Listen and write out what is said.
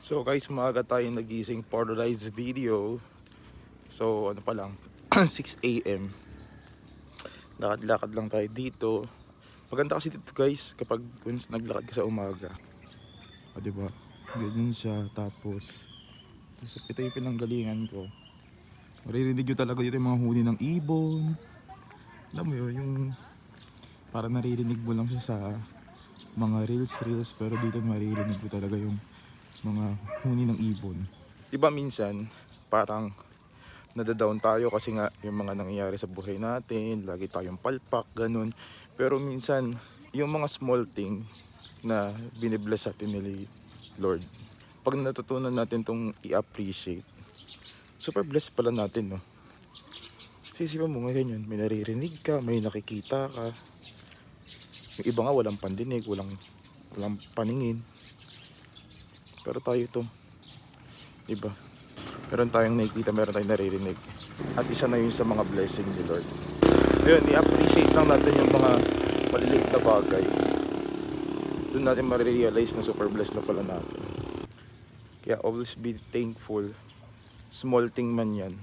So guys, maaga tayong nagising for tonight's video. So ano pa lang 6 AM. Lakad-lakad lang tayo dito. Maganda kasi dito guys kapag once naglakad ka sa umaga. O diba? Ganyan siya. Tapos ito yung pinanggalingan ko. Maririnig nyo talaga dito yung mga huni ng ibon. Alam mo yun, yung para naririnig mo lang siya sa mga reels pero dito maririnig mo talaga yung mga huni ng ibon. Diba minsan parang nadadown tayo kasi nga yung mga nangyayari sa buhay natin, lagi tayong palpak, ganun. Pero minsan yung mga small thing na binibless natin ni Lord, pag natutunan natin tong i-appreciate, super blessed pala natin, no? Sisipan mo ngayon yun, may naririnig ka, may nakikita ka. Yung iba nga walang pandinig, walang paningin. Pero tayo to, diba? Meron tayong nakikita, meron tayong naririnig. At isa na yun sa mga blessing ni Lord. Yun, i-appreciate lang natin yung mga maliliit na bagay. Doon natin marirealize na super blessed na pala natin. Kaya always be thankful. Small thing man yan.